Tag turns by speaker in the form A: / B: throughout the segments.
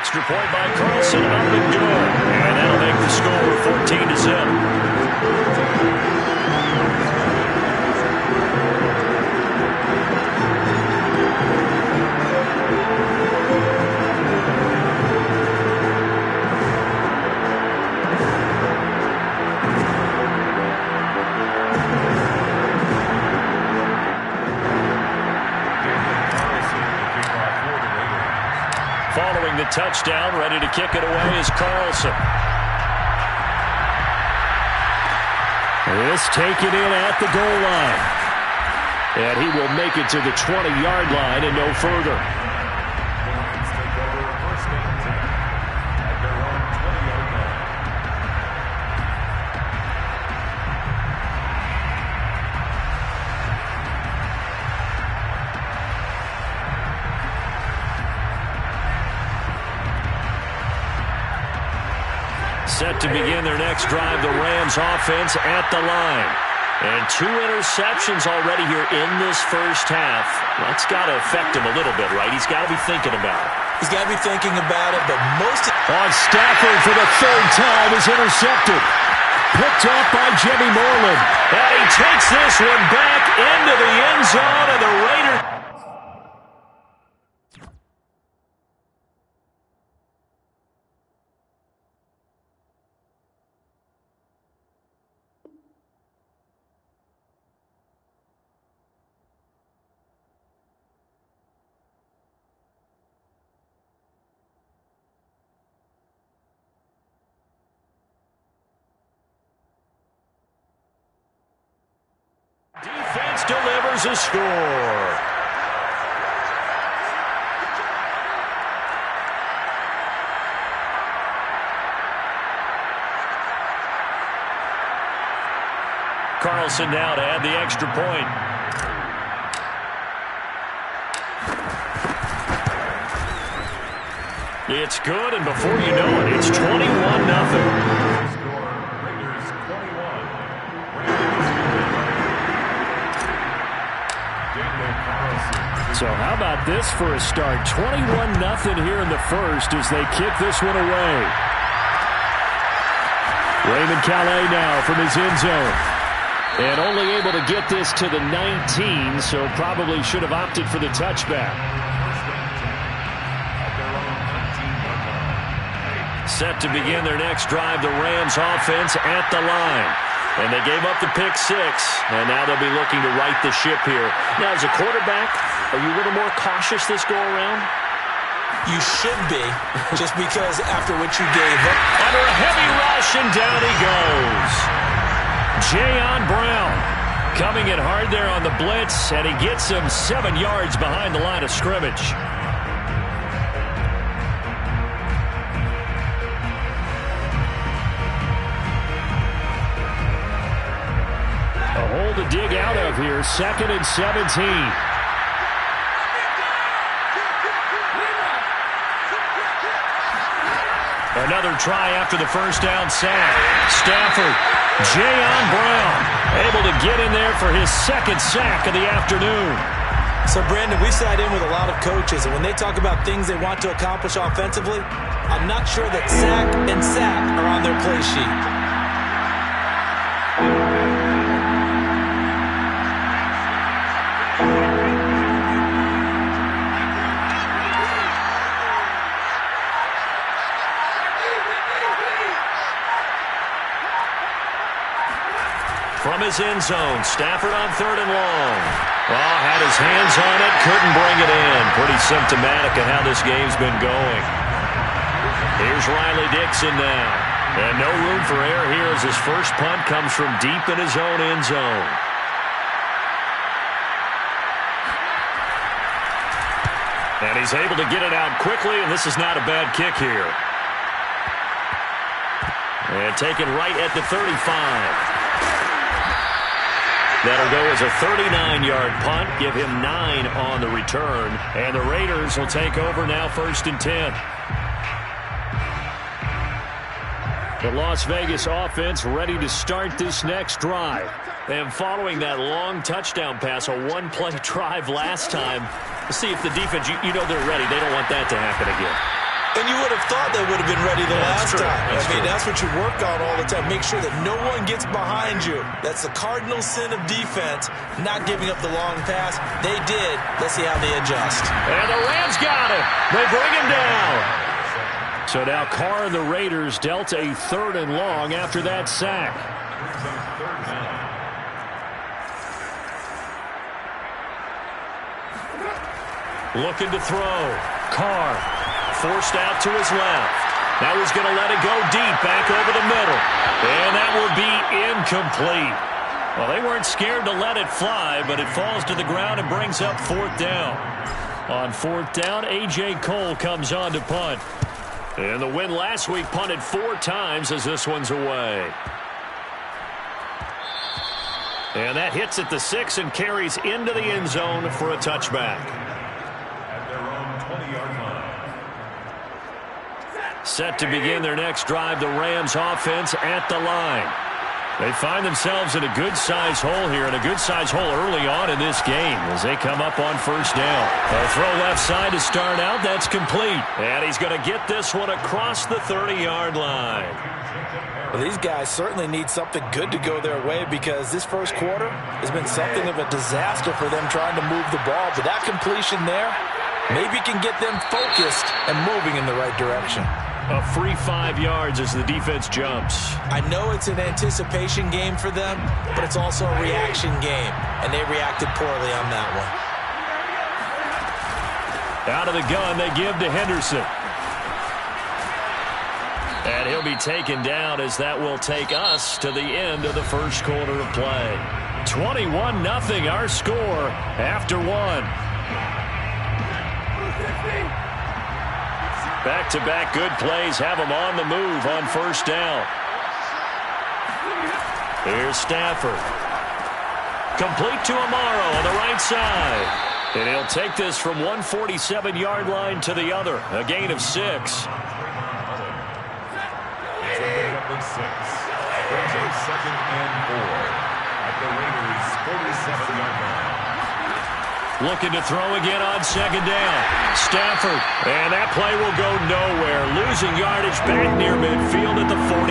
A: extra point by Carlson, up and good. And that'll make the score 14-7. Following the touchdown, ready to kick it away is Carlson. This taken in at the goal line. And he will make it to the 20-yard line and no further. Set to begin their next drive, the Rams offense at the line. And 2 interceptions already here in this first half. That's got to affect him a little bit, right? He's got to be thinking about it.
B: He's got to be thinking about it, but most...
A: On Stafford for the 3rd time is intercepted. Picked off by Jimmy Moreland. And he takes this one back into the end zone, and the Raiders... Defense delivers a score. Carlson now to add the extra point. It's good, and before you know it, it's 21-0. So how about this for a start? 21-0 here in the first as they kick this one away. Raymond Calais now from his end zone. And only able to get this to the 19, so probably should have opted for the touchback. Set to begin their next drive, the Rams offense at the line. And they gave up the pick 6, and now they'll be looking to right the ship here. Now, as a quarterback, are you a little more cautious this go-around?
B: You should be, just because after what you gave up.
A: Under a heavy rush, and down he goes. Jayon Brown coming in hard there on the blitz, and he gets him 7 yards behind the line of scrimmage. A hole to dig out of here, 2nd and 17. Another try after the first down sack. Stafford, Jayon Brown, able to get in there for his 2nd sack of the afternoon.
B: So, Brandon, we sat in with a lot of coaches, and when they talk about things they want to accomplish offensively, I'm not sure that sack and sack are on their play sheet.
A: From his end zone, Stafford on 3rd and long. Oh, had his hands on it, couldn't bring it in. Pretty symptomatic of how this game's been going. Here's Riley Dixon now. And no room for error here as his first punt comes from deep in his own end zone. And he's able to get it out quickly, and this is not a bad kick here. And taken right at the 35. That'll go as a 39-yard punt, give him 9 on the return. And the Raiders will take over now 1st and 10. The Las Vegas offense ready to start this next drive. And following that long touchdown pass, a one-play drive last time, let's see if the defense, you know they're ready. They don't want that to happen again.
B: And you would have thought they would have been ready the last time. I mean, that's what you work on all the time. Make sure that no one gets behind you. That's the cardinal sin of defense, not giving up the long pass. They did. Let's see how they adjust.
A: And the Rams got him. They bring him down. So now Carr and the Raiders dealt a 3rd and long after that sack. Looking to throw. Carr. Forced out to his left. Now he's going to let it go deep back over the middle. And that will be incomplete. Well, they weren't scared to let it fly, but it falls to the ground and brings up 4th down. On 4th down, A.J. Cole comes on to punt. And the win last week punted 4 times as this one's away. And that hits at the 6 and carries into the end zone for a touchback. Set to begin their next drive, the Rams offense at the line. They find themselves in a good-sized hole here, and a good-sized hole early on in this game as they come up on 1st down. They'll throw left side to start out. That's complete. And he's going to get this one across the 30-yard line.
B: Well, these guys certainly need something good to go their way because this first quarter has been something of a disaster for them trying to move the ball. But that completion there maybe can get them focused and moving in the right direction.
A: A free 5 yards as the defense jumps.
B: I know it's an anticipation game for them, but it's also a reaction game, and they reacted poorly on that one.
A: Out of the gun, they give to Henderson. And he'll be taken down as that will take us to the end of the first quarter of play. 21-0 our score after 1. Back-to-back good plays have them on the move on 1st down. Here's Stafford. Complete to Amaro on the right side. And he'll take this from 147-yard line to the other. A gain of 6.
C: Second and 4 at the Raiders' 47-yard line.
A: Looking to throw again on 2nd down. Stafford. And that play will go nowhere. Losing yardage back near midfield at the 49.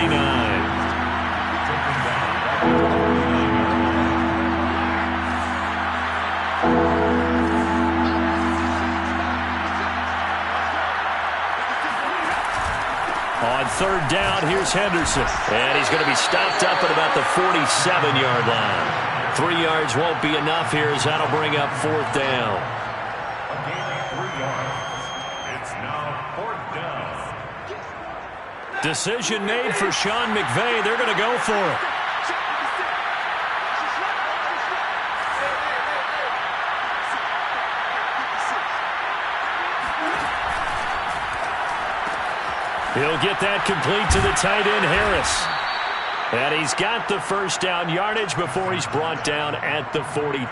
A: On 3rd down, here's Henderson. And he's going to be stopped up at about the 47-yard line. 3 yards won't be enough here as that'll bring up 4th down.
C: A gain of 3 yards. It's now 4th down.
A: Decision made for Sean McVay. They're going to go for it. He'll get that complete to the tight end, Harris. And he's got the 1st down yardage before he's brought down at the 42.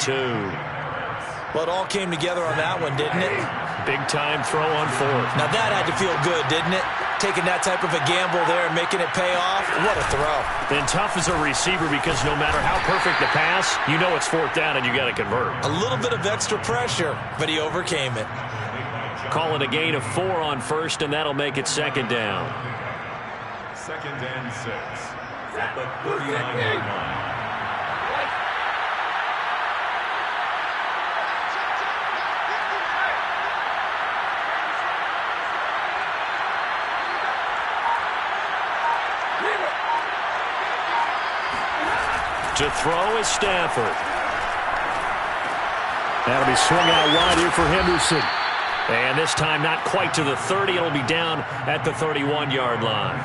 B: Well, it all came together on that one, didn't it?
A: Big-time throw on 4th.
B: Now that had to feel good, didn't it? Taking that type of a gamble there and making it pay off. What a throw.
A: And tough as a receiver because no matter how perfect the pass, you know it's 4th down and you got to convert.
B: A little bit of extra pressure, but he overcame it.
A: Call it a gain of 4 on 1st, and that'll make it 2nd down.
C: 2nd and 6 at the 39-yard line.
A: To throw is Stafford. That'll be swung out wide here for Henderson. And this time not quite to the 30. It'll be down at the 31-yard line.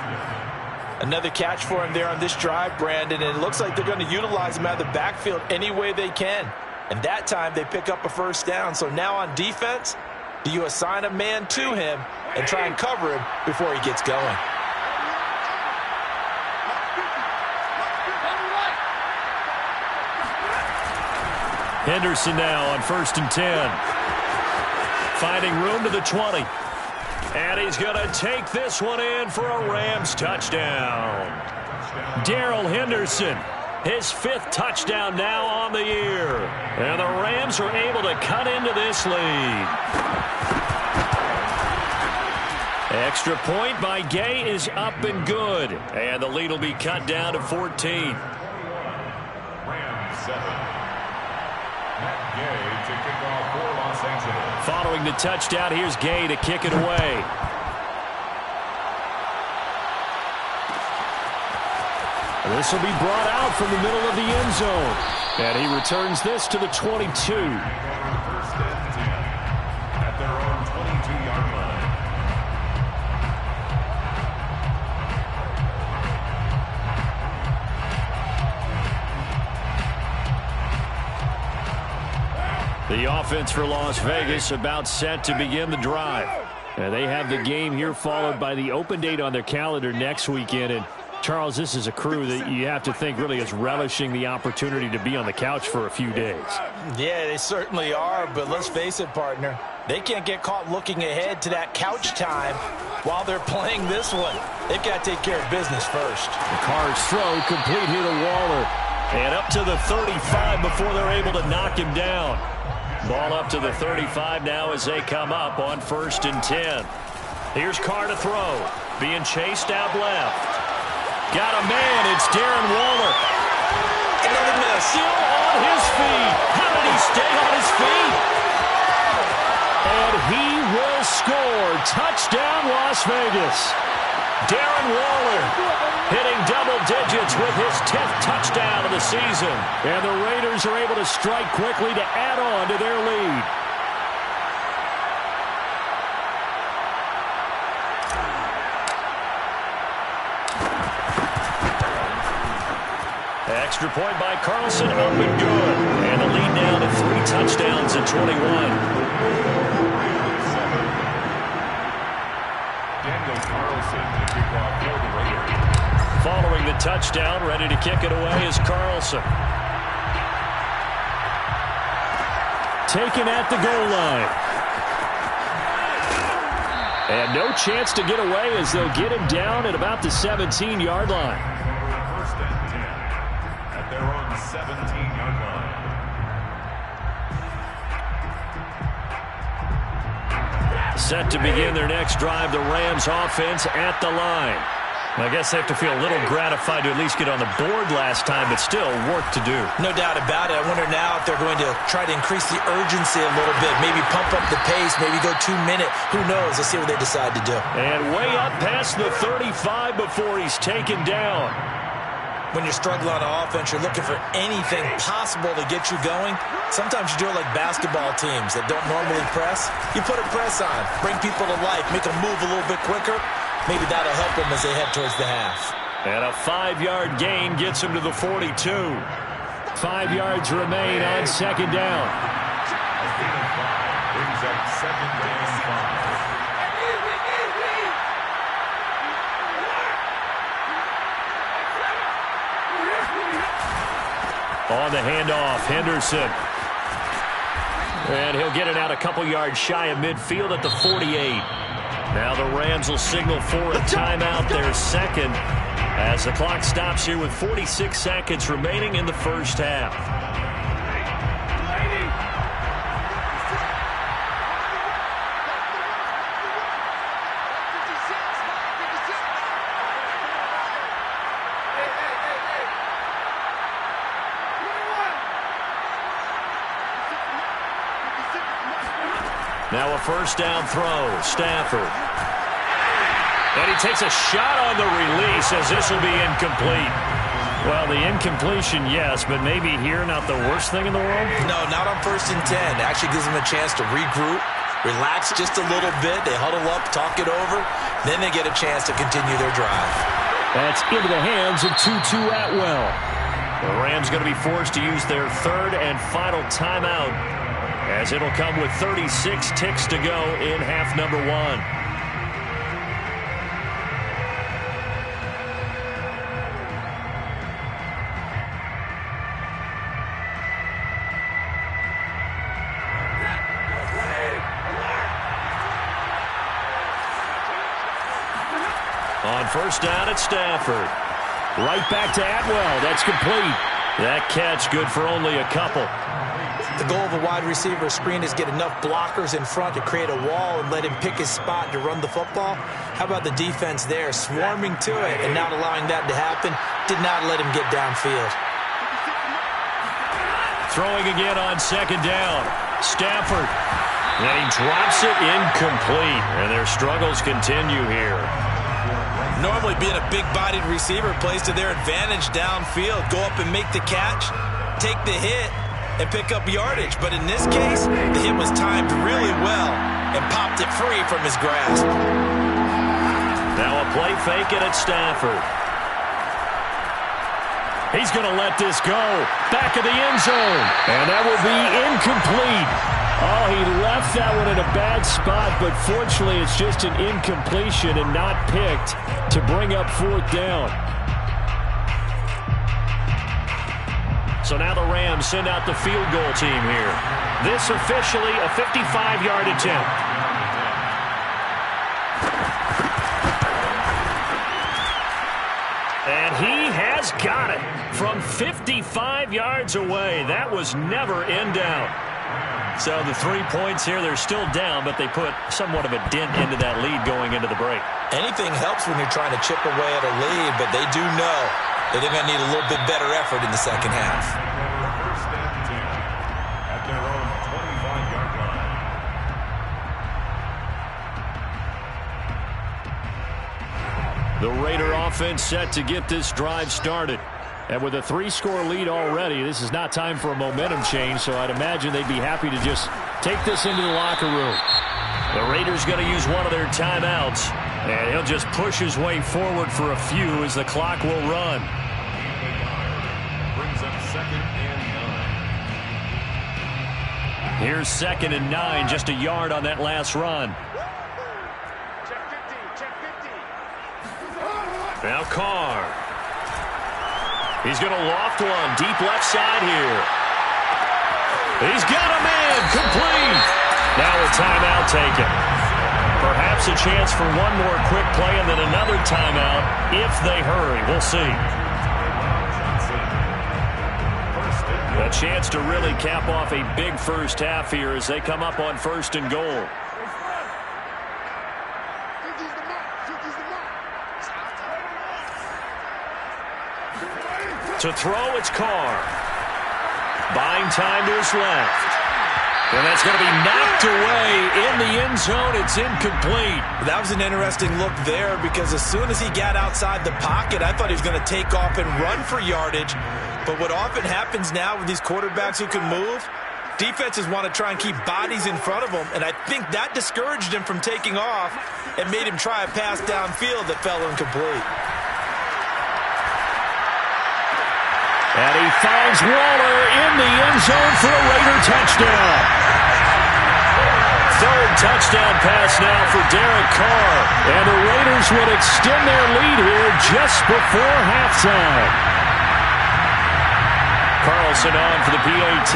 B: Another catch for him there on this drive, Brandon. And it looks like they're going to utilize him out of the backfield any way they can. And that time they pick up a 1st down. So now on defense, do you assign a man to him and try and cover him before he gets going?
A: Henderson now on 1st and 10. Finding room to the 20. And he's going to take this one in for a Rams touchdown. Darrell Henderson, his 5th touchdown now on the year. And the Rams are able to cut into this lead. Extra point by Gay is up and good. And the lead will be cut down to 14.
C: Rams 7. Matt Gay to kick off for Los Angeles.
A: Following the touchdown, here's Gay to kick it away. This will be brought out from the middle of the end zone. And he returns this to the 22.
C: First and 10 at their own 22-yard line.
A: The offense for Las Vegas about set to begin the drive. And they have the game here followed by the open date on their calendar next weekend. And Charles, this is a crew that you have to think really is relishing the opportunity to be on the couch for a few days.
B: Yeah, they certainly are, but let's face it, partner. They can't get caught looking ahead to that couch time while they're playing this one. They've got to take care of business first.
A: The Cards throw complete here to Waller. And up to the 35 before they're able to knock him down. Ball up to the 35 now as they come up on 1st and 10. Here's Carr to throw. Being chased out left. Got a man. It's Darren Waller.
B: Another miss.
A: Still on his feet. How did he stay on his feet? And he will score. Touchdown, Las Vegas. Darren Waller hitting double digits with his 10th touchdown of the season. And the Raiders are able to strike quickly to add on to their lead. Extra point by Carlson, up and good. And the lead now to 3 touchdowns at 21.
C: Daniel Carlson to kick off for the Raiders.
A: Following the touchdown, ready to kick it away is Carlson. Taken at the goal line. And no chance to get away as they'll get him down at about the 17-yard line.
C: First and 10 at their own 17-yard line.
A: Set to begin their next drive, the Rams offense at the line. I guess they have to feel a little gratified to at least get on the board last time, but still work to do.
B: No doubt about it. I wonder now if they're going to try to increase the urgency a little bit, maybe pump up the pace, maybe go 2-minute. Who knows? Let's see what they decide to do.
A: And way up past the 35 before he's taken down.
B: When you're struggling on offense, you're looking for anything possible to get you going. Sometimes you do it like basketball teams that don't normally press. You put a press on, bring people to life, make them move a little bit quicker. Maybe that'll help them as they head towards the half.
A: And a 5-yard gain gets him to the 42. 5 yards remain on second down.
C: A gain of 5 brings up second down 5.
A: On the handoff, Henderson. And he'll get it out a couple yards shy of midfield at the 48. Now the Rams will signal for a timeout, their second, as the clock stops here with 46 seconds remaining in the first half. Now a first down throw, Stafford. And he takes a shot on the release as this will be incomplete. Well, the incompletion, yes, but maybe here not the worst thing in the world?
B: No, not on 1st and 10. It actually gives them a chance to regroup, relax just a little bit. They huddle up, talk it over. Then they get a chance to continue their drive.
A: That's into the hands of Tutu Atwell. The Rams going to be forced to use their third and final timeout, as it'll come with 36 ticks to go in half number 1. On first down at Stafford. Right back to Atwell. That's complete. That catch good for only a couple.
B: The goal of a wide receiver screen is get enough blockers in front to create a wall and let him pick his spot to run the football. How about the defense there, swarming to it and not allowing that to happen? Did not let him get downfield.
A: Throwing again on second down. Stafford. And he drops it incomplete. And their struggles continue here.
B: Normally being a big-bodied receiver plays to their advantage downfield. Go up and make the catch, take the hit, and pick up yardage. But in this case, the hit was timed really well and popped it free from his grasp.
A: Now a play fake it at Stafford. He's going to let this go. Back of the end zone. And that will be incomplete. Oh, he left that one in a bad spot, but fortunately it's just an incompletion and not picked to bring up fourth down. So now the Rams send out the field goal team here. This officially a 55-yard attempt. And he has got it from 55 yards away. That was never in doubt. So the 3 points here, they're still down, but they put somewhat of a dent into that lead going into the break.
B: Anything helps when you're trying to chip away at a lead, but they do know that they're going to need a little bit better effort in the second half.
C: First and 10 at their own 25-yard line.
A: The Raider offense set to get this drive started. And with a 3-score lead already, this is not time for a momentum change, so I'd imagine they'd be happy to just take this into the locker room. The Raiders going to use one of their timeouts, and he'll just push his way forward for a few as the clock will run.
C: Brings up 2nd and 9.
A: Here's 2nd and 9, just a yard on that last run. Now Carr. He's going to loft one deep left side here. He's got a man complete. Now a timeout taken. Perhaps a chance for one more quick play and then another timeout if they hurry. We'll see. A chance to really cap off a big first half here as they come up on 1st and goal. To throw, it's Carr. Buying time to his left. And that's going to be knocked away in the end zone. It's incomplete.
B: That was an interesting look there because as soon as he got outside the pocket, I thought he was going to take off and run for yardage. But what often happens now with these quarterbacks who can move, defenses want to try and keep bodies in front of them, and I think that discouraged him from taking off and made him try a pass downfield that fell incomplete.
A: And he finds Waller in the end zone for a Raider touchdown. 3rd touchdown pass now for Derek Carr. And the Raiders would extend their lead here just before halftime. Carlson on for the PAT.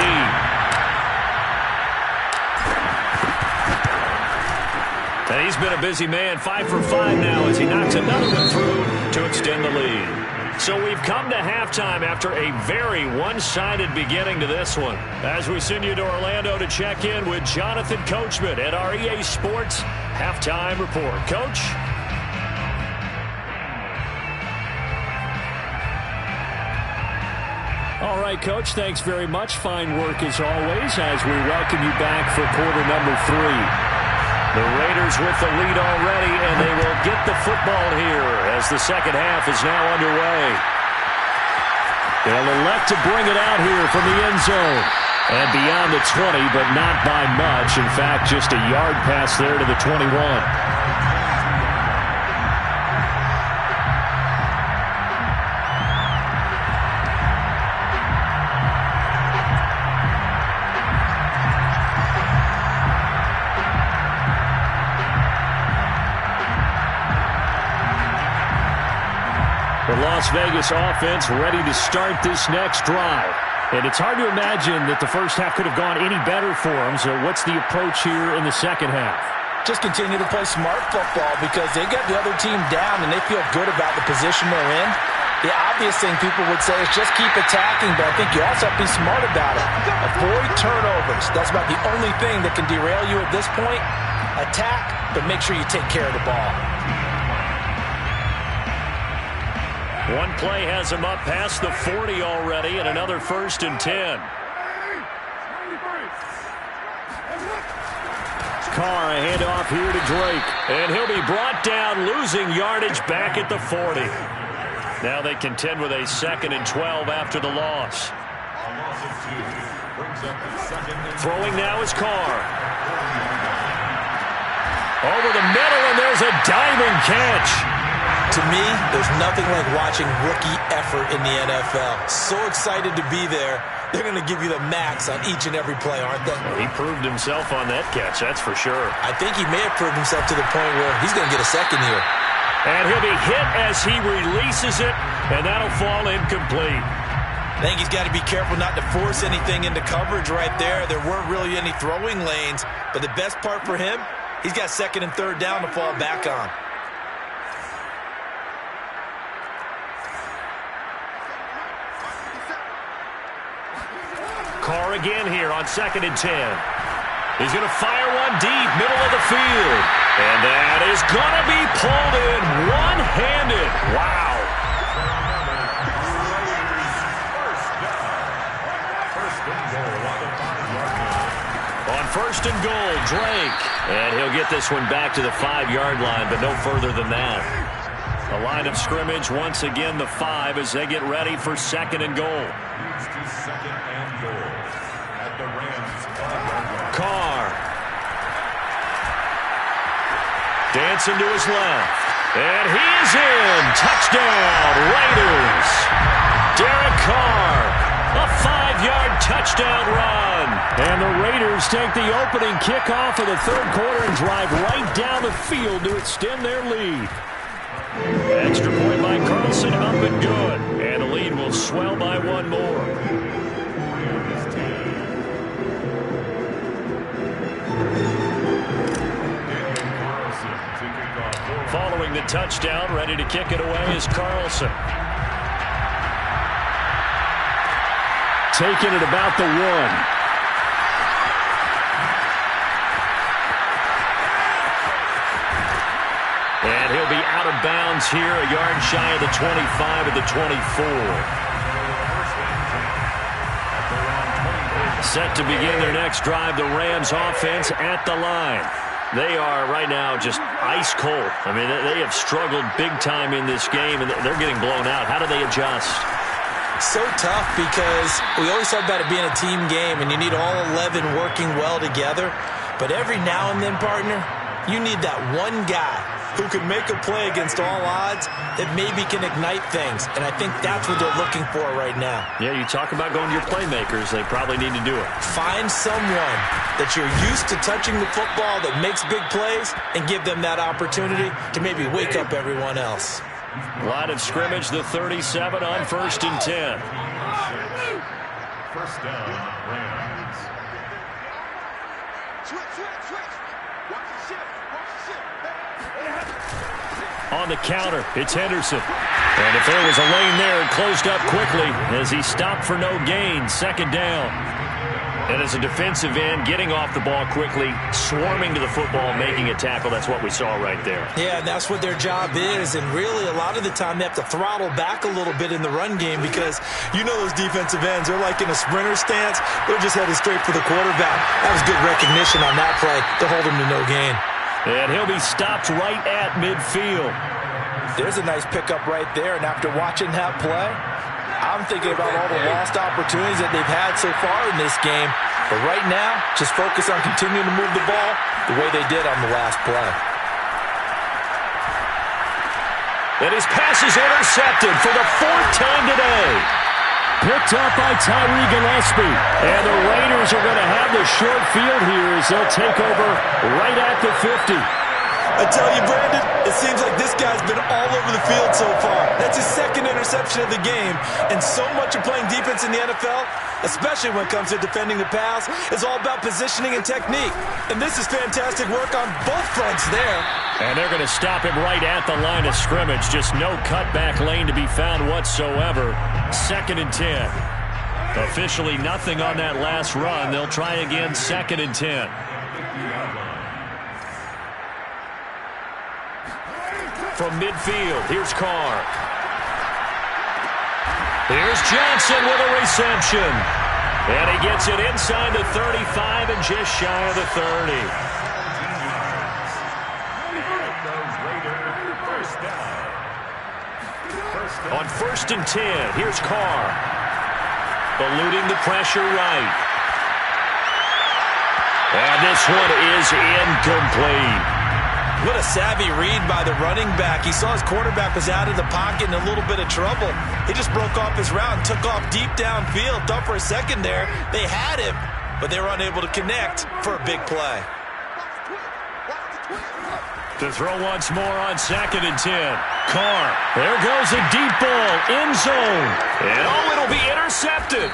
A: And he's been a busy man, 5 for 5 now as he knocks another one through to extend the lead. So we've come to halftime after a very one-sided beginning to this one. As we send you to Orlando to check in with Jonathan Coachman at our EA Sports Halftime Report. Coach? All right, Coach, thanks very much. Fine work as always as we welcome you back for quarter number 3. The Raiders with the lead already, and they will get the football here as the second half is now underway. They'll elect to bring it out here from the end zone. And beyond the 20, but not by much. In fact, just a yard pass there to the 21. The Las Vegas offense ready to start this next drive. And it's hard to imagine that the first half could have gone any better for them. So what's the approach here in the second half?
B: Just continue to play smart football because they got the other team down and they feel good about the position they're in. The obvious thing people would say is just keep attacking, but I think you also have to be smart about it. Avoid turnovers. That's about the only thing that can derail you at this point. Attack, but make sure you take care of the ball.
A: One play has him up past the 40 already, and another 1st and 10. Carr, a handoff here to Drake. And he'll be brought down, losing yardage back at the 40. Now they contend with a 2nd and 12 after the loss. Throwing now is Carr. Over the middle, and there's a diving catch.
B: To me, there's nothing like watching rookie effort in the NFL. So excited to be there. They're going to give you the max on each and every play, aren't they?
A: He proved himself on that catch, that's for sure.
B: I think he may have proved himself to the point where he's going to get a second here.
A: And he'll be hit as he releases it, and that'll fall incomplete.
B: I think he's got to be careful not to force anything into coverage right there. There weren't really any throwing lanes, but the best part for him, he's got 2nd and 3rd down to fall back on.
A: Carr again here on 2nd and 10. He's going to fire one deep, middle of the field. And that is going to be pulled in one-handed. Wow. On 1st and goal, Drake. And he'll get this one back to the 5-yard line, but no further than that. The line of scrimmage, once again, the 5 as they get ready for 2nd and goal. Carr. Dancing to his left. And he is in. Touchdown, Raiders. Derek Carr. A 5-yard touchdown run. And the Raiders take the opening kickoff of the 3rd quarter and drive right down the field to extend their lead. Extra point by Carlson, up and good. And the lead will swell by one more. Following the touchdown, ready to kick it away is Carlson. Taking it about the 1. And he'll be out of bounds here, a yard shy of the 25 at the 24. Set to begin their next drive, the Rams offense at the line. They are right now just ice cold. I mean, they have struggled big time in this game, and they're getting blown out. How do they adjust?
B: So tough because we always talk about it being a team game, and you need all 11 working well together. But every now and then, partner, you need that one guy who can make a play against all odds that maybe can ignite things. And I think that's what they're looking for right now.
A: Yeah, you talk about going to your playmakers. They probably need to do it.
B: Find someone that you're used to touching the football that makes big plays and give them that opportunity to maybe wake up everyone else.
A: Line of scrimmage, the 37 on 1st and 10.
C: First down, Rams.
A: On the counter, it's Henderson. And if there was a lane there, it closed up quickly as he stopped for no gain. 2nd down. And as a defensive end, getting off the ball quickly, swarming to the football, making a tackle. That's what we saw right there.
B: Yeah, and that's what their job is. And really, a lot of the time, they have to throttle back a little bit in the run game because you know those defensive ends, they're like in a sprinter stance. They're just headed straight for the quarterback. That was good recognition on that play to hold him to no gain.
A: And he'll be stopped right at midfield.
B: There's a nice pickup right there. And after watching that play, I'm thinking about all the lost opportunities that they've had so far in this game. But right now, just focus on continuing to move the ball the way they did on the last play.
A: And his pass is intercepted for the 4th time today. Picked up by Tyree Gillespie. And the Raiders are going to have the short field here as they'll take over right at the 50.
B: I tell you, Brandon, it seems like this guy's been all over the field so far. That's his 2nd interception of the game. And so much of playing defense in the NFL, especially when it comes to defending the pass, is all about positioning and technique. And this is fantastic work on both fronts there.
A: And they're going to stop him right at the line of scrimmage. Just no cutback lane to be found whatsoever. 2nd and 10. Officially nothing on that last run. They'll try again 2nd and 10. From midfield, here's Carr. Here's Johnson with a reception. And he gets it inside the 35 and just shy of the 30. On 1st and 10, here's Carr. Eluding the pressure right. And this one is incomplete.
B: What a savvy read by the running back. He saw his quarterback was out of the pocket in a little bit of trouble. He just broke off his route and took off deep downfield. Thought for a second there they had him, but they were unable to connect for a big play.
A: To throw once more on 2nd and 10. Carr. There goes a deep ball. End zone. And it'll be intercepted.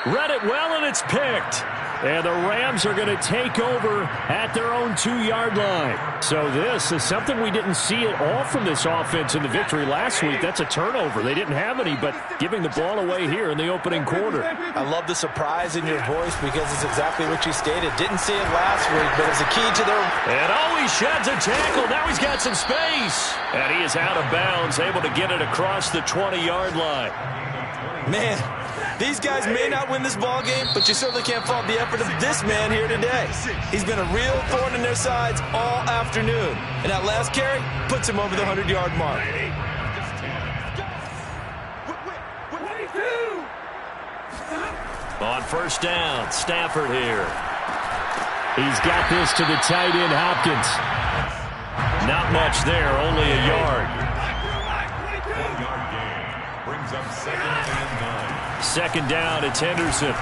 A: Read it well, and it's picked. And the Rams are going to take over at their own 2-yard line. So this is something we didn't see at all from this offense in the victory last week. That's a turnover. They didn't have any, but giving the ball away here in the opening quarter.
B: I love the surprise in your voice because it's exactly what you stated. Didn't see it last week, but it's a key to their...
A: And he sheds a tackle. Now he's got some space. And he is out of bounds, able to get it across the 20-yard line.
B: Man, these guys may not win this ball game, but you certainly can't fault the effort of this man here today. He's been a real thorn in their sides all afternoon. And that last carry puts him over the 100-yard mark.
A: On 1st down, Stafford here. He's got this to the tight end, Hopkins. Not much there, only a yard.
C: 1-yard gain brings up 2nd and 9.
A: 2nd down, it's Henderson.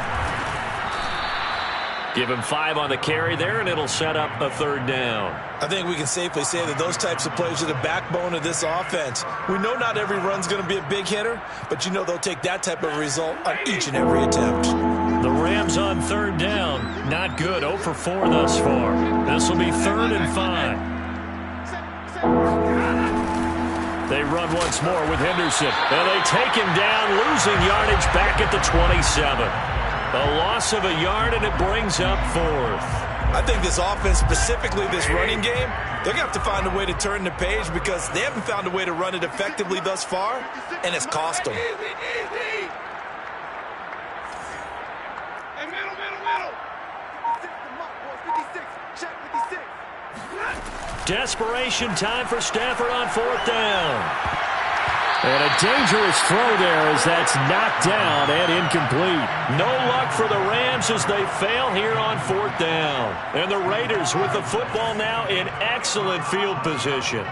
A: Give him 5 on the carry there, and it'll set up a 3rd down.
B: I think we can safely say that those types of plays are the backbone of this offense. We know not every run's going to be a big hitter, but you know they'll take that type of result on each and every attempt.
A: The Rams on 3rd down. Not good. 0 for 4 thus far. This will be 3rd and 5. They run once more with Henderson. And they take him down, losing yardage back at the 27. A loss of a yard, and it brings up 4th.
B: I think this offense, specifically this running game, they're going to have to find a way to turn the page because they haven't found a way to run it effectively thus far, and it's cost them.
A: Desperation time for Stafford on 4th down. And a dangerous throw there as that's knocked down and incomplete. No luck for the Rams as they fail here on 4th down. And the Raiders with the football now in excellent field position.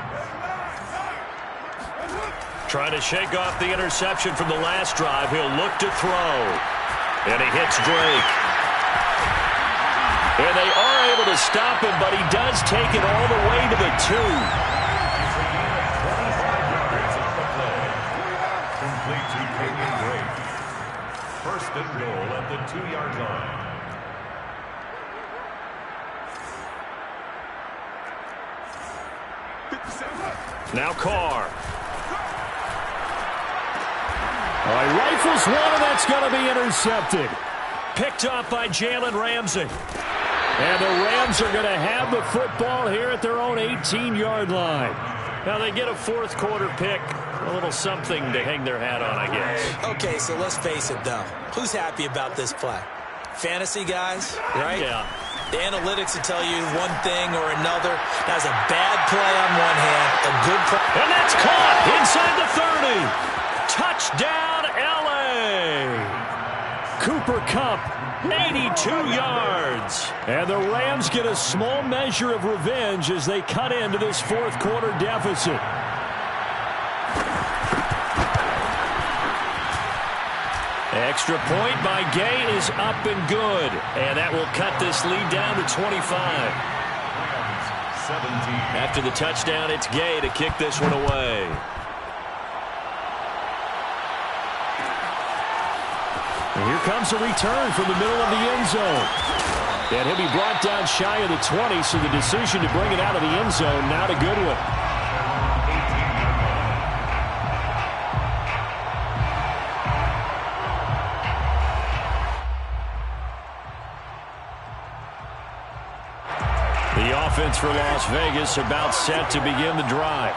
A: Trying to shake off the interception from the last drive. He'll look to throw. And he hits Drake. And they are able to stop him, but he does take it all the way to the 2.
C: Complete to Kenyon Drake. 1st and goal at the 2-yard line.
A: Now Carr. All right, rifles one, and that's going to be intercepted. Picked off by Jalen Ramsey. And the Rams are going to have the football here at their own 18-yard line. Now they get a 4th quarter pick. A little something to hang their hat on, I guess.
B: Okay, so let's face it, though. Who's happy about this play? Fantasy guys, right?
A: Yeah.
B: The analytics will tell you one thing or another. That was a bad play on one hand, a good play.
A: And that's caught inside the 30. Touchdown, L.A. Cooper Kupp, 82 yards. And the Rams get a small measure of revenge as they cut into this 4th quarter deficit. Extra point by Gay is up and good. And that will cut this lead down to 25.
C: 17.
A: After the touchdown, it's Gay to kick this one away. And here comes a return from the middle of the end zone. And he'll be brought down shy of the 20, so the decision to bring it out of the end zone, not a good one. The offense for Las Vegas about set to begin the drive.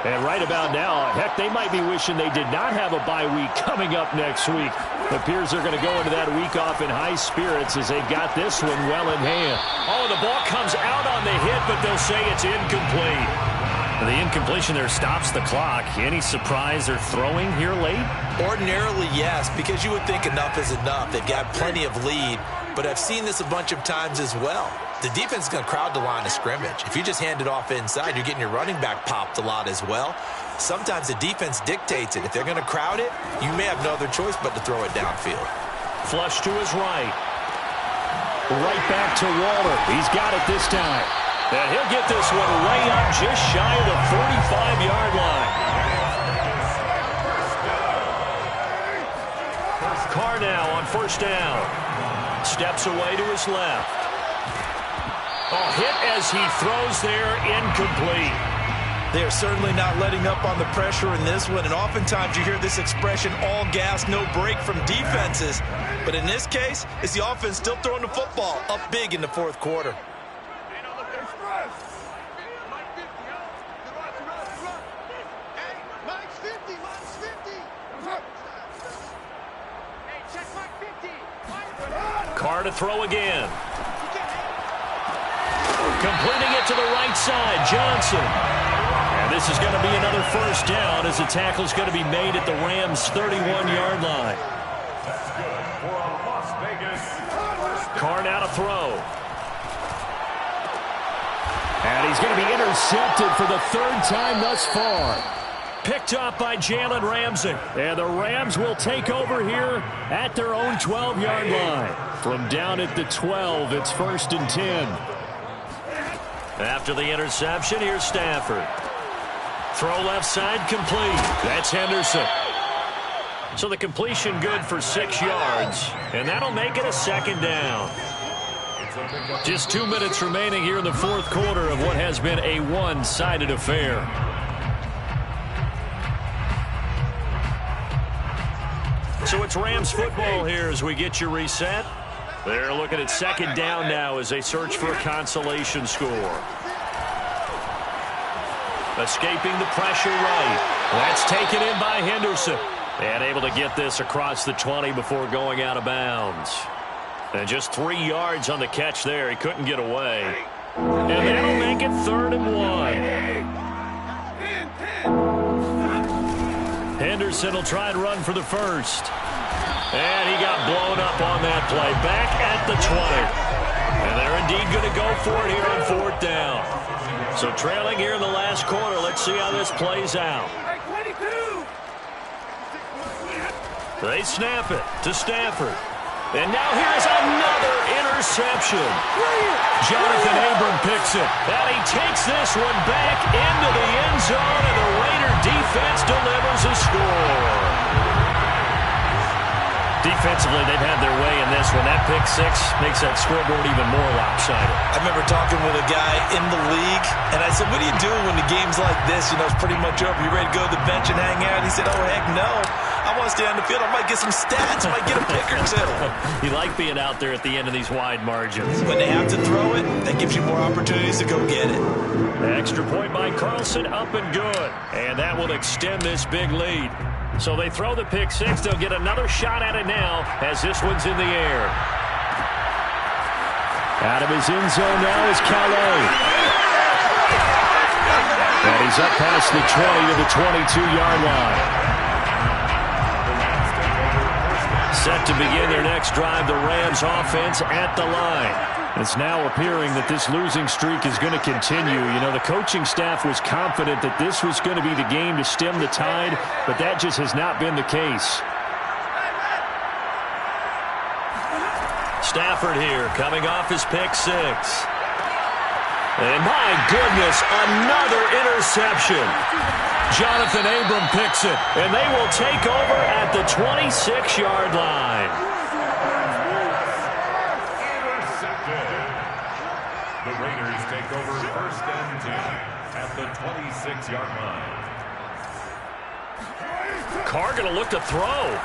A: And right about now, heck, they might be wishing they did not have a bye week coming up next week. It appears they're going to go into that week off in high spirits as they've got this one well in hand. Oh, the ball comes out on the hit, but they'll say it's incomplete. The incompletion there stops the clock. Any surprise they're throwing here late?
B: Ordinarily, yes, because you would think enough is enough. They've got plenty of lead, but I've seen this a bunch of times as well. The defense is going to crowd the line of scrimmage. If you just hand it off inside, you're getting your running back popped a lot as well. Sometimes the defense dictates it. If they're going to crowd it, you may have no other choice but to throw it downfield.
A: Flush to his right. Right back to Waller. He's got it this time. And he'll get this one way up just shy of the 45-yard line. Carr now on first down. Steps away to his left. Oh, hit as he throws there, incomplete.
B: They are certainly not letting up on the pressure in this one, and oftentimes you hear this expression, all gas, no break from defenses. But in this case, it's the offense still throwing the football up big in the fourth quarter.
A: Carr to throw again. Completing it to the right side, Johnson. And this is going to be another first down as the tackle is going to be made at the Rams' 31-yard line.
C: That's good for a Las Vegas first down.
A: Carr now to throw. And he's going to be intercepted for the third time thus far. Picked up by Jalen Ramsey. And the Rams will take over here at their own 12-yard line. From down at the 12, it's 1st and 10. After the interception, here's Stafford. Throw left side, complete. That's Henderson. So the completion good for 6 yards, and that'll make it a second down. Just 2 minutes remaining here in the fourth quarter of what has been a one-sided affair. So it's Rams football here as we get you reset. They're looking at second down now as they search for a consolation score. Escaping the pressure right. That's taken in by Henderson. And able to get this across the 20 before going out of bounds. And just 3 yards on the catch there. He couldn't get away. And that'll make it 3rd and 1. Henderson will try and run for the first. And he got blown up on that play. Back at the 20. And they're indeed going to go for it here on 4th down. So trailing here in the last quarter. Let's see how this plays out. They snap it to Stafford. And now here's another interception. Jonathan Abram picks it. And he takes this one back into the end zone. And the Raider defense delivers a score. Defensively, they've had their way in this one. That pick six makes that scoreboard even more lopsided.
B: I remember talking with a guy in the league, and I said, what do you do when the game's like this? You know, it's pretty much over. You ready to go to the bench and hang out? He said, oh, heck no. I want to stay on the field. I might get some stats. I might get a pick or two.
A: You like being out there at the end of these wide margins.
B: When they have to throw it, that gives you more opportunities to go get it.
A: The extra point by Carlson, up and good. And that will extend this big lead. So they throw the pick six. They'll get another shot at it now as this one's in the air. Out of his end zone now is Calais. And he's up past the 20 to the 22-yard line. Set to begin their next drive, the Rams offense at the line. It's now appearing that this losing streak is going to continue. You know, the coaching staff was confident that this was going to be the game to stem the tide, but that just has not been the case. Stafford here coming off his pick six. And my goodness, another interception. Jonathan Abram picks it, and they will take over at the 26-yard line.
C: at the 26-yard line.
A: Carr going to look to throw.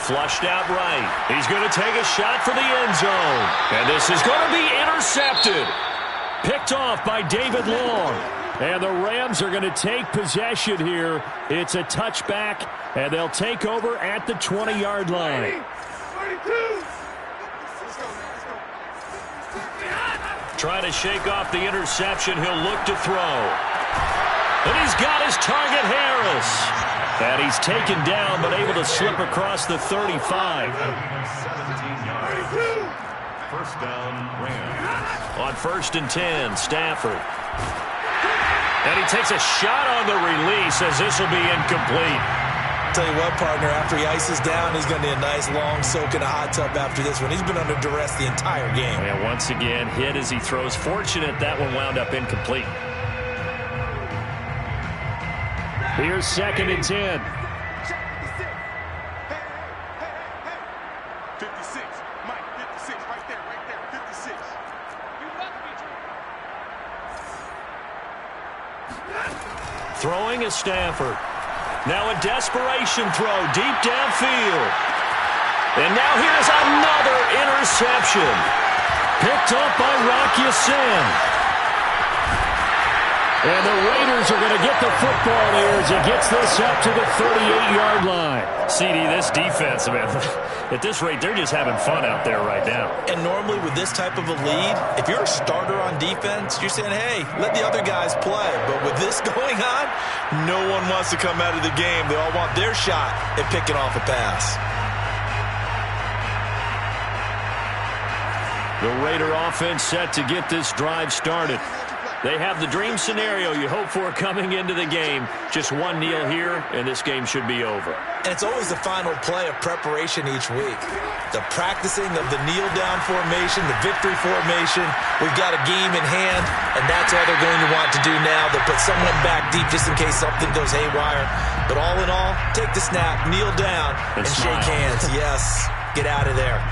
A: Flushed out right. He's going to take a shot for the end zone. And this is going to be intercepted. Picked off by David Long. And the Rams are going to take possession here. It's a touchback, and they'll take over at the 20-yard line. Trying to shake off the interception. He'll look to throw. And he's got his target, Harris. And he's taken down, but able to slip across the 35.
C: 17 yards. First down, Rams.
A: On 1st and 10, Stafford. And he takes a shot on the release as this will be incomplete.
B: Tell you what, partner, after he ices down, he's going to need a nice long soak in a hot tub after this one. He's been under duress the entire game.
A: And once again, hit as he throws. Fortunate that one wound up incomplete. Here's 2nd and 10.
D: 56. Mike, 56. Right there. 56.
A: Throwing is Stafford. Now a desperation throw deep downfield. And now here's another interception. Picked up by Rock Ya-Sin. And the Raiders are going to get the football here as he gets this up to the 38-yard line. CD, this defense, man, at this rate, they're just having fun out there right now.
B: And normally with this type of a lead, if you're a starter on defense, you're saying, hey, let the other guys play. But with this going on, no one wants to come out of the game. They all want their shot at picking off a pass.
A: The Raider offense set to get this drive started. They have the dream scenario you hope for coming into the game. Just one kneel here, and this game should be over.
B: And it's always the final play of preparation each week. The practicing of the kneel-down formation, the victory formation. We've got a game in hand, and that's all they're going to want to do now. They'll put someone back deep just in case something goes haywire. But all in all, take the snap, kneel down, and shake hands. Yes, get out of there.